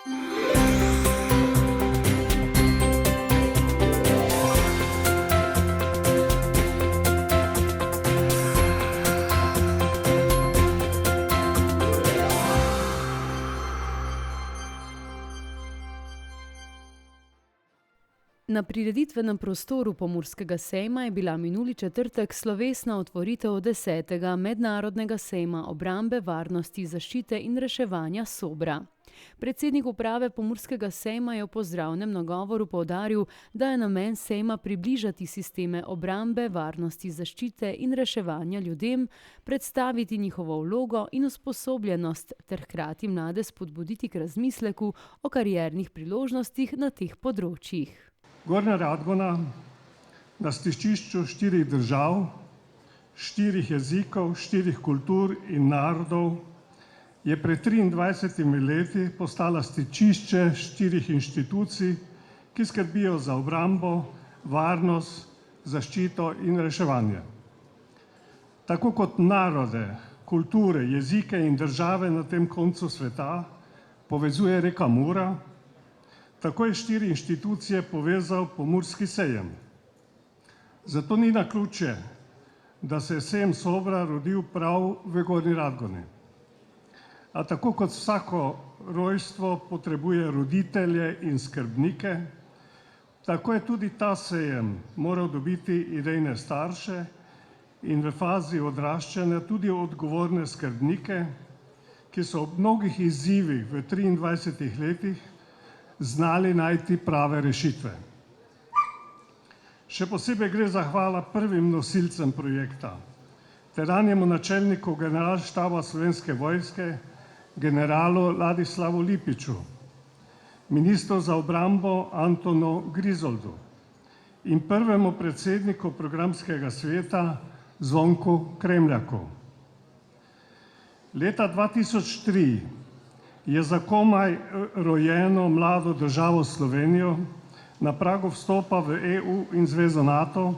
Na prireditvenem prostoru Pomurskega sejma je bila minuli četrtek slovesna otvoritev 10. mednarodnega sejma obrambe, varnosti, zaščite in reševanja Sobra. Predsednik uprave Pomurskega sejma je v pozdravnem nagovoru poudaril, da je namen sejma približati sisteme obrambe, varnosti, zaščite in reševanja ljudem, predstaviti njihovo vlogo in usposobljenost ter hkrati mlade spodbuditi k razmisleku o kariernih priložnostih na teh področjih. Gornja Radgona na stičišču 4 držav, 4 jezikov, 4 kultur in narodov je pred 23 leti postala stičišče 4 inštitucij, ki skrbijo za obrambo, varnost, zaščito in reševanje. Tako kot narode, kulture, jezike in države na tem koncu sveta povezuje reka Mura, tako je 4 inštitucije povezal Pomurski sejem. Zato ni naključje, da se je sejem Sobra rodil prav v Gornji Radgoni. A tako kot vsako rojstvo potrebuje roditelje in skrbnike, tako je tudi ta sejem moral dobiti idejne starše in v fazi odraščanja tudi odgovorne skrbnike, ki so ob mnogih izzivih v 23 letih znali najti prave rešitve. Še posebej gre zahvala prvim nosilcem projekta, tedanjemu načelniku generalštaba Slovenske vojske, generalu Ladislavu Lipiču, ministru za obrambo Antonu Grizoldu in prvemu predsedniku programskega sveta Zvonku Kremljaku. Leta 2003 je za komaj rojeno mlado državo Slovenijo na pragu vstopa v EU in Zvezo NATO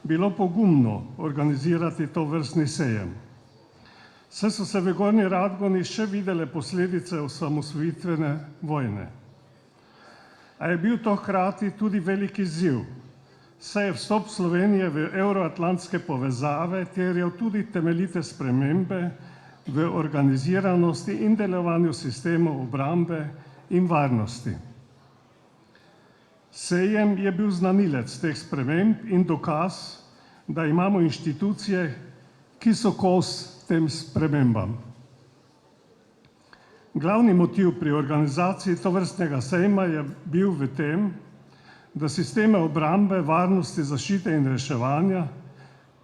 bilo pogumno organizirati tovrstni sejem. Saj so se v Gornji Radgoni še videle posledice osamosvojitvene vojne. A je bil to hkrati tudi velik izziv, saj je vstop Slovenije v evroatlantske povezave terjal tudi temeljite spremembe v organiziranosti in delovanju sistemov obrambe in varnosti. Sejem je bil znanilec teh sprememb in dokaz, da imamo inštitucije, ki so kos tem spremembam. Glavni motiv pri organizaciji tovrstnega sejma je bil v tem, da sisteme obrambe, varnosti, zaščite in reševanja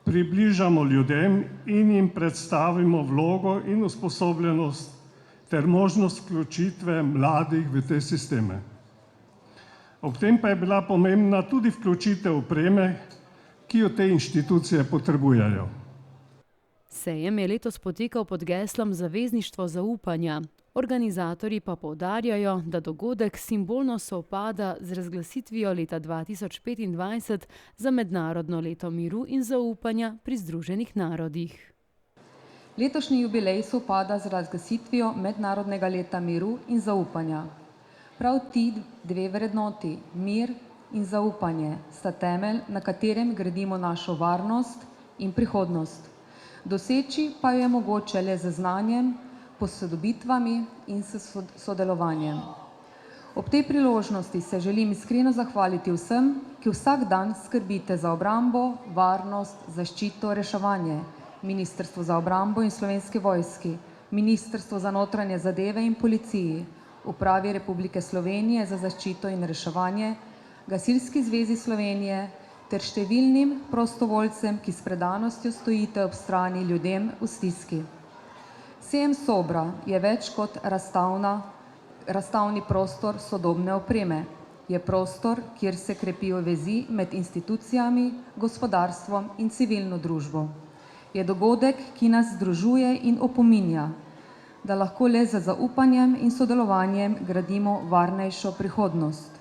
približamo ljudem in jim predstavimo vlogo in usposobljenost ter možnost vključitve mladih v te sisteme. Ob tem pa je bila pomembna tudi vključitev opreme, ki jo te inštitucije potrebujejo. Sejem je letos potekal pod geslom Zavezništvo zaupanja. Organizatorji pa poudarjajo, da dogodek simbolno sovpada z razglasitvijo leta 2025 za mednarodno leto miru in zaupanja pri Združenih narodih. Letošnji jubilej sovpada z razglasitvijo mednarodnega leta miru in zaupanja. Prav ti dve vrednoti, mir in zaupanje, sta temelj, na katerem gradimo našo varnost in prihodnost. Doseči pa jo je mogoče le z znanjem, posodobitvami in s sodelovanjem. Ob tej priložnosti se želim iskreno zahvaliti vsem, ki vsak dan skrbite za obrambo, varnost, zaščito, reševanje, Ministrstvo za obrambo in Slovenski vojski, Ministrstvo za notranje zadeve in policiji, Upravi Republike Slovenije za zaščito in reševanje, Gasilski zvezi Slovenije ter številnim prostovoljcem, ki s predanostjo stojite ob strani ljudem v stiski. Sejem Sobra je več kot razstavni prostor sodobne opreme. Je prostor, kjer se krepijo vezi med institucijami, gospodarstvom in civilno družbo. Je dogodek, ki nas združuje in opominja, da lahko le z zaupanjem in sodelovanjem gradimo varnejšo prihodnost.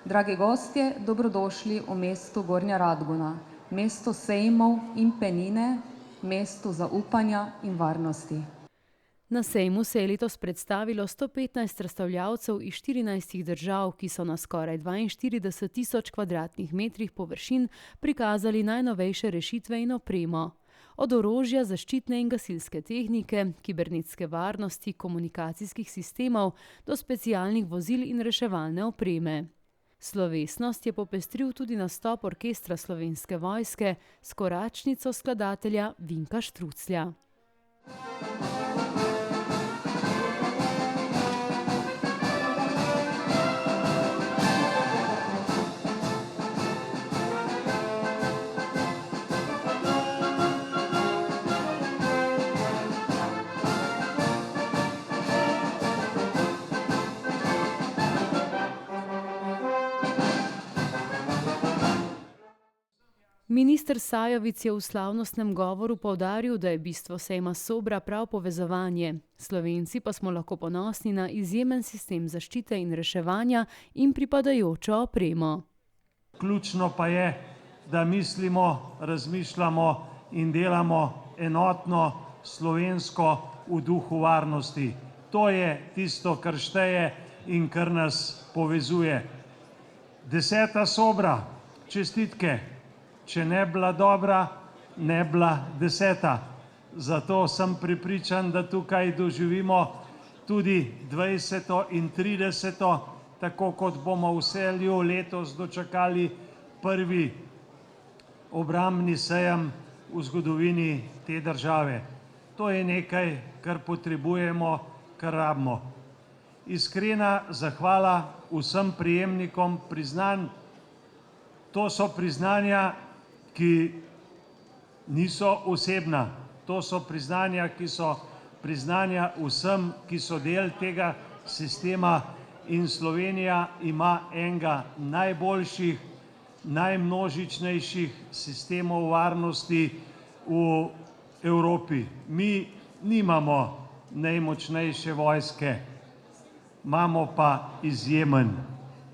Dragi gostje, dobrodošli v mestu Gornja Radgona, mesto sejmov in penine, mesto zaupanja in varnosti. Na sejmu se je letos predstavilo 115 razstavljavcev iz 14 držav, ki so na skoraj 42 tisoč kvadratnih metrih površin prikazali najnovejše rešitve in opremo. Od orožja, zaščitne in gasilske tehnike, kibernetske varnosti, komunikacijskih sistemov do specialnih vozil in reševalne opreme. Slovesnost je popestril tudi nastop orkestra Slovenske vojske s koračnico skladatelja Vinka Štruclja. Minister Sajovic je v slavnostnem govoru poudaril, da je bistvo sejma Sobra prav povezovanje. Slovenci pa smo lahko ponosni na izjemen sistem zaščite in reševanja in pripadajočo opremo. Ključno pa je, da mislimo, razmišljamo in delamo enotno slovensko v duhu varnosti. To je tisto, kar šteje in kar nas povezuje. 10. Sobra, čestitke. Če ne bila dobra, ne bila 10. Zato sem prepričan, da tukaj doživimo tudi 20. in 30. tako kot bomo v Celju letos dočakali prvi obrambni sejem v zgodovini te države. To je nekaj, kar potrebujemo, kar rabimo. Iskrena zahvala vsem prejemnikom priznanj. To so priznanja, ki niso osebna. To so priznanja, ki so priznanja vsem, ki so del tega sistema, in Slovenija ima enega najboljših, najmnožičnejših sistemov varnosti v Evropi. Mi nimamo najmočnejše vojske, imamo pa izjemen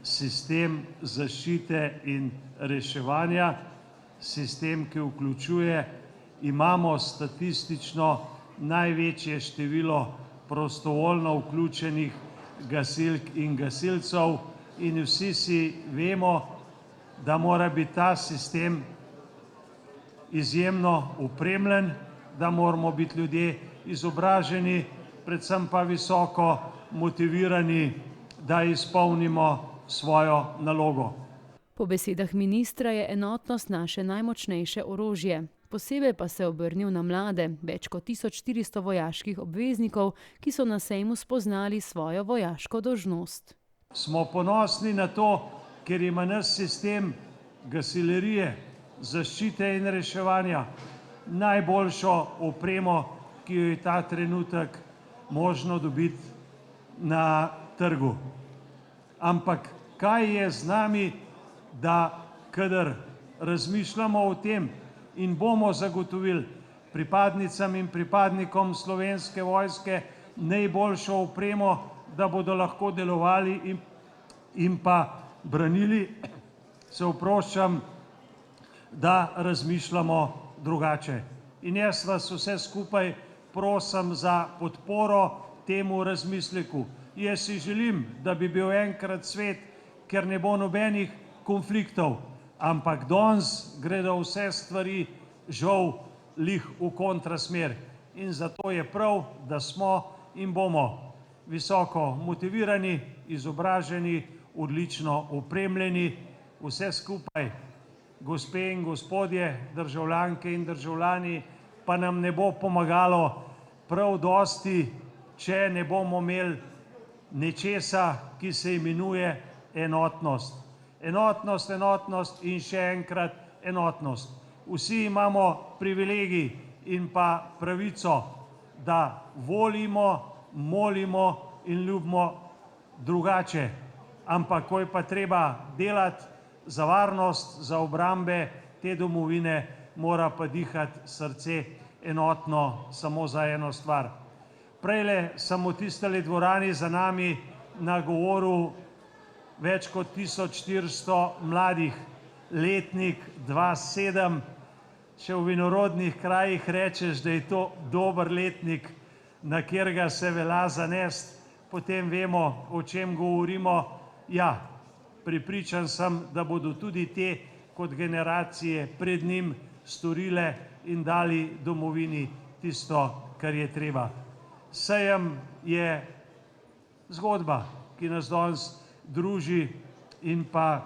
sistem zaščite in reševanja, sistem, ki vključuje, imamo statistično največje število prostovoljno vključenih gasilk in gasilcev in vsi si vemo, da mora biti ta sistem izjemno opremljen, da moramo biti ljudje izobraženi, predvsem pa visoko motivirani, da izpolnimo svojo nalogo. Po besedah ministra je enotnost naše najmočnejše orožje. Posebej pa se je obrnil na mlade, več kot 1400 vojaških obveznikov, ki so na sejmu spoznali svojo vojaško dolžnost. Smo ponosni na to, ker ima naš sistem gasilerije, zaščite in reševanja najboljšo opremo, ki jo je ta trenutek možno dobiti na trgu. Ampak kaj je z nami, da kadar razmišljamo o tem in bomo zagotovili pripadnicam in pripadnikom Slovenske vojske najboljšo opremo, da bodo lahko delovali in pa branili, se oproščam, da razmišljamo drugače. In jaz vas vse skupaj prosim za podporo temu razmisleku. Jaz si želim, da bi bil enkrat svet, ker ne bo nobenih konfliktov, ampak danes gredo vse stvari žal lih v kontrasmer. In zato je prav, da smo in bomo visoko motivirani, izobraženi, odlično opremljeni, vse skupaj, gospe in gospodje, državljanke in državljani, pa nam ne bo pomagalo prav dosti, če ne bomo imeli nečesa, ki se imenuje enotnost. Enotnost, enotnost in še enkrat enotnost. Vsi imamo privilegij in pa pravico, da volimo, molimo in ljubimo drugače. Ampak ko je pa treba delati za varnost, za obrambe te domovine, mora pa dihati srce enotno samo za eno stvar. Prejle sem v tisteli dvorani za nami nagovoril več kot 1400 mladih, letnik 2007. Če v vinorodnih krajih rečeš, da je to dober letnik, na katerega se velja zanesti, potem vemo, o čem govorimo. Ja, prepričan sem, da bodo tudi te kot generacije pred njim storile in dali domovini tisto, kar je treba. Sejem je zgodba, ki nas danes druži in pa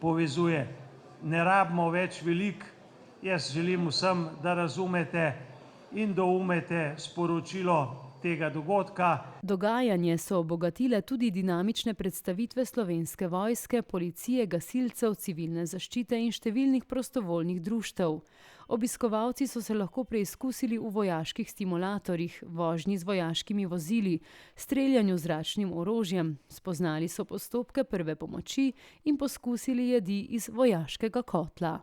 povezuje. Ne rabimo več veliko. Jaz želim vsem, da razumete in doumete sporočilo tega dogodka. Dogajanje so obogatile tudi dinamične predstavitve Slovenske vojske, policije, gasilcev, civilne zaščite in številnih prostovoljnih društev. Obiskovalci so se lahko preizkusili v vojaških stimulatorjih, vožnji z vojaškimi vozili, streljanju z zračnim orožjem, spoznali so postopke prve pomoči in poskusili jedi iz vojaškega kotla.